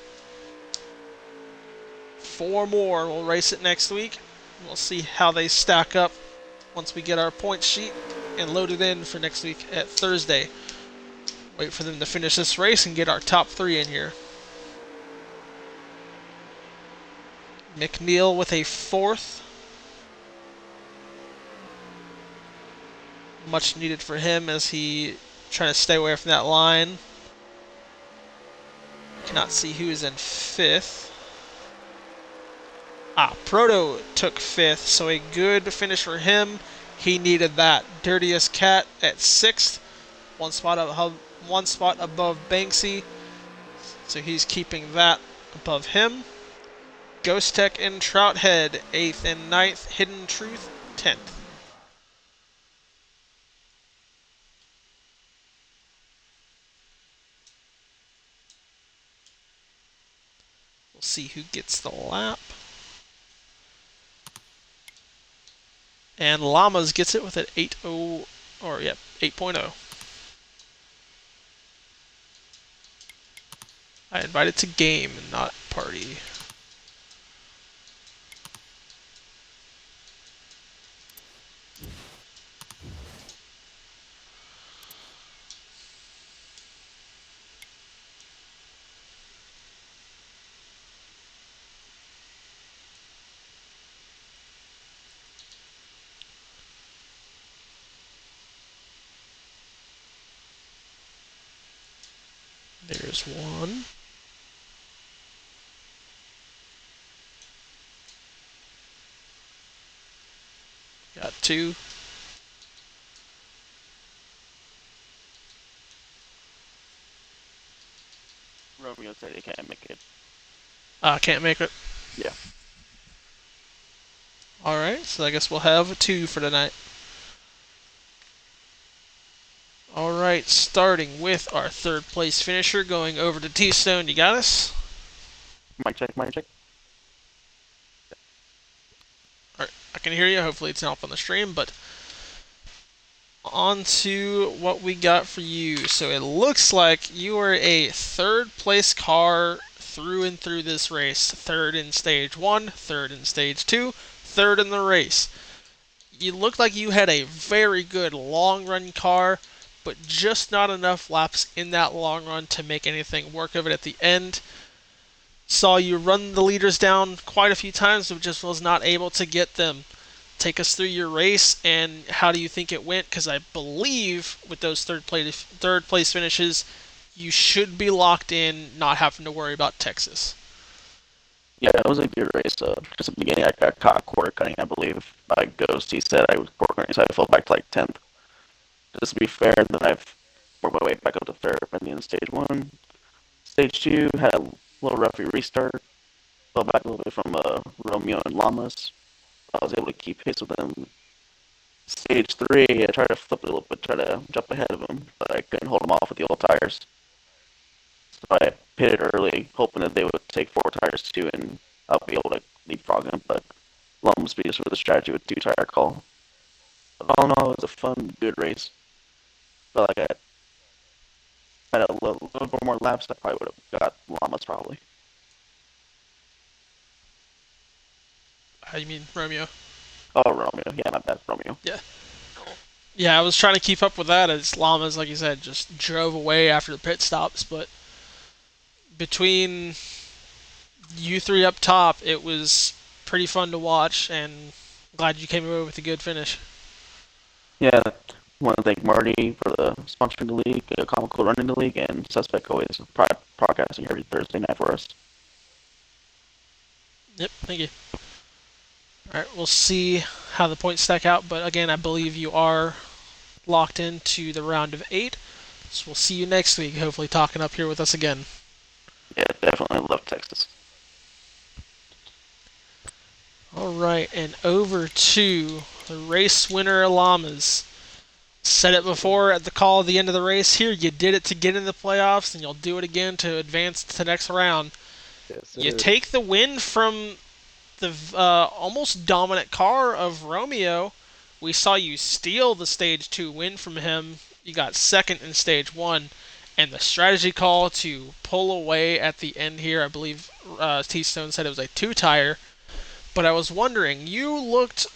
4 more will race it next week. We'll see how they stack up once we get our points sheet and load it in for next week at Thursday. Wait for them to finish this race and get our top 3 in here. McNeil with a 4th. Much needed for him as he trying to stay away from that line. Cannot see who is in 5th. Proto took 5th, so a good finish for him. He needed that. Dirtiest Cat at 6th. One spot above Banksy, so he's keeping that above him. Ghost Tech and Trouthead 8th and 9th. Hidden Truth 10th. We'll see who gets the lap. And Llamas gets it with an 8.0. I invited to game, not party. There's one. Got 2. Romeo said he can't make it. Can't make it. Yeah. Alright, so I guess we'll have 2 for tonight. Alright, starting with our 3rd place finisher, going over to T-Stone. You got us? Mic check, mic check. Alright, I can hear you. Hopefully it's not up on the stream, but on to what we got for you. So it looks like you are a 3rd place car through and through this race. 3rd in stage 1, 3rd in stage 2, 3rd in the race. You look like you had a very good long run car, but just not enough laps in that long run to make anything work of it at the end. Saw you run the leaders down quite a few times, but just was not able to get them. Take us through your race and how do you think it went? Because I believe with those third place finishes, you should be locked in, not having to worry about Texas. Yeah, it was a good race. Just at the beginning, I got caught quarter cutting, I believe, by Ghost. He said I was quarter cutting, so I fell back to like 10th. Just to be fair, then I've worked my way back up to 3rd by the end of stage 1. Stage 2 had a little roughy restart. fell back a little bit from Romeo and Llamas. I was able to keep pace with them. Stage three, I tried to flip it a little bit, try to jump ahead of them, but I couldn't hold them off with the old tires. So I pitted early, hoping that they would take four tires too, and I'll be able to leapfrog them. But Llamas beat us with a strategy with two tire call. But all in all, it was a fun, good race. Felt like I had a little bit more laps, I probably would have got Llamas probably. How you mean, Romeo? Oh, Romeo. Yeah, my bad, Romeo. Yeah. Yeah, I was trying to keep up with that as Llamas, like you said, just drove away after the pit stops. But between you three up top, it was pretty fun to watch, and glad you came away with a good finish. Yeah, I want to thank Marty for the sponsoring the league, Comical running the league, and Suspect always broadcasting every Thursday night for us. Yep, thank you. All right, we'll see how the points stack out, but again, I believe you are locked into the round of eight. So we'll see you next week, hopefully talking up here with us again. Yeah, definitely love Texas. All right, and over to the race winner Llamas. Said it before at the call at the end of the race here. You did it to get in the playoffs, and you'll do it again to advance to the next round. Yes, You sir. take the win from the almost dominant car of Romeo. We saw you steal the stage two win from him. You got second in stage one, and the strategy call to pull away at the end here. I believe T Stone said it was a two tire. But I was wondering, you looked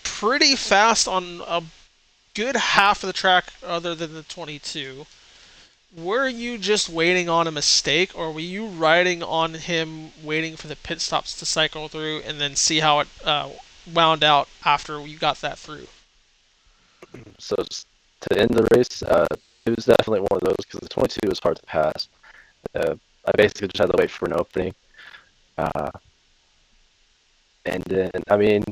pretty fast on a good half of the track other than the 22. Were you just waiting on a mistake, or were you riding on him, waiting for the pit stops to cycle through, and then see how it wound out after you got that through? So to end the race, it was definitely one of those because the 22 was hard to pass. I basically just had to wait for an opening. Uh, and then, I mean,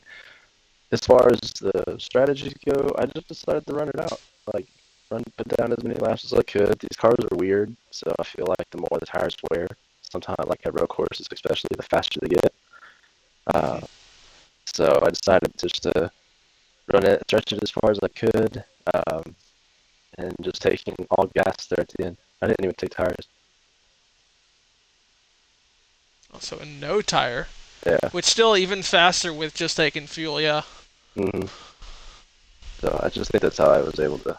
as far as the strategies go, I just decided to run it out. Like, put down as many laps as I could. These cars are weird, so I feel like the more the tires wear, sometimes, like at road courses especially, the faster they get. Uh, so I decided just to run it, stretch it as far as I could, and just taking all gas there at the end. I didn't even take tires. So a no tire, Yeah. which still even faster with just taking fuel. Yeah. hmm So I just think that's how I was able to.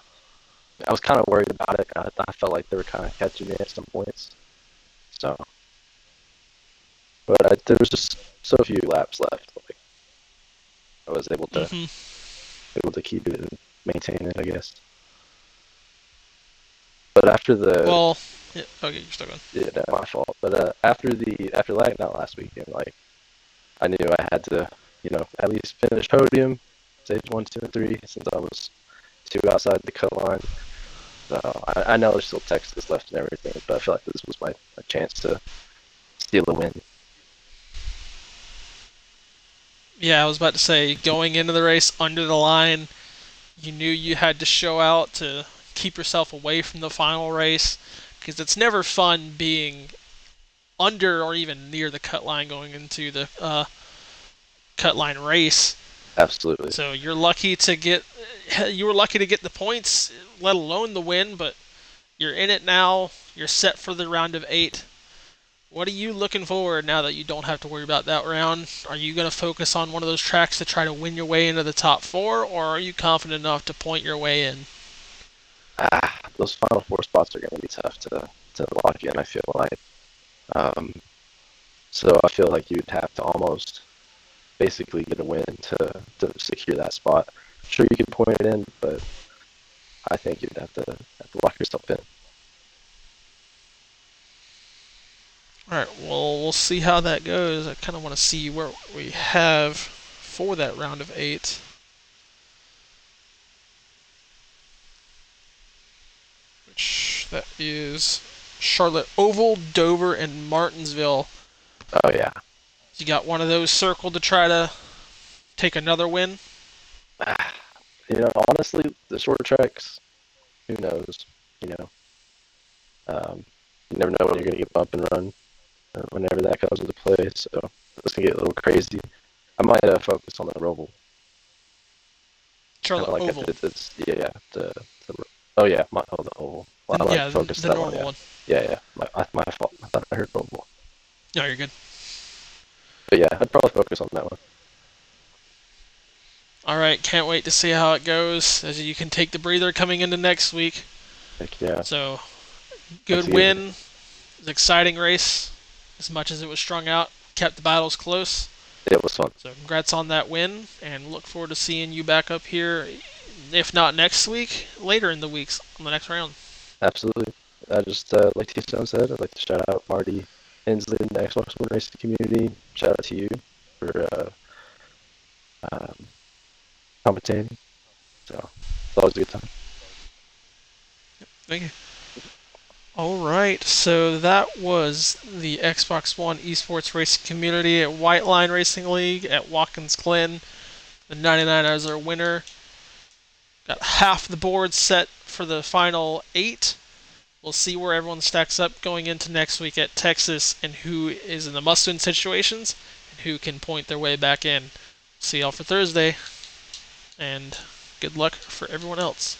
I was kind of worried about it. I felt like they were kind of catching me at some points. So, but there was just so few laps left. Like I was Hmm. able to keep it and maintain it, I guess. But after the Well, yeah, okay, you're still going. yeah, no, my fault. But after lagging out last weekend, like I knew I had to, at least finish podium, stage 1, 2, and 3, since I was two outside the cut line. So I know there's still Texas left and everything, but I feel like this was my chance to steal a win. Yeah, I was about to say, going into the race under the line, you knew you had to show out to keep yourself away from the final race because it's never fun being under or even near the cut line going into the cut line race. Absolutely. So you were lucky to get the points, let alone the win. But you're in it now. You're set for the round of eight. What are you looking forward now that you don't have to worry about that round? Are you going to focus on one of those tracks to try to win your way into the top four, or are you confident enough to point your way in? Those final four spots are going to be tough to lock in. I feel like. Um, so I feel like you'd have to almost basically get a win to secure that spot. Sure, you can point it in, but I think you'd have to lock yourself in. All right, well, we'll see how that goes. I kind of want to see where we have for that round of eight. Which that is Charlotte Oval, Dover, and Martinsville. Oh yeah. You got one of those circled to try to take another win. Honestly, the short tracks, who knows? You know, um, you never know when you're going to get bump and run whenever that comes into play. So This can get a little crazy. I might focus on the Roval. Kind Charlotte of like if Oval. it's yeah, oh yeah, the Oval. Well, I might Yeah, focus the that one. normal Yeah, one. yeah. My fault. I thought I heard Roval. No, you're good. But yeah, I'd probably focus on that one. All right, can't wait to see how it goes. As you can take the breather coming into next week. Heck yeah. So, Let's good get it. win. It was an exciting race, as much as it was strung out. Kept the battles close. It was fun. So, congrats on that win, and look forward to seeing you back up here, if not next week, later in the weeks on the next round. Absolutely. I just like T-Stone said, I'd like to shout out Marty Hensley in the Xbox One racing community. Shout out to you for um, commentating. So it's always a good time. Thank you. All right, so that was the Xbox One esports racing community at White Line Racing League at Watkins Glen. The 99 as our winner. Got half the board set for the final 8. We'll see where everyone stacks up going into next week at Texas and who is in the must-win situations and who can point their way back in. See y'all for Thursday, and good luck for everyone else.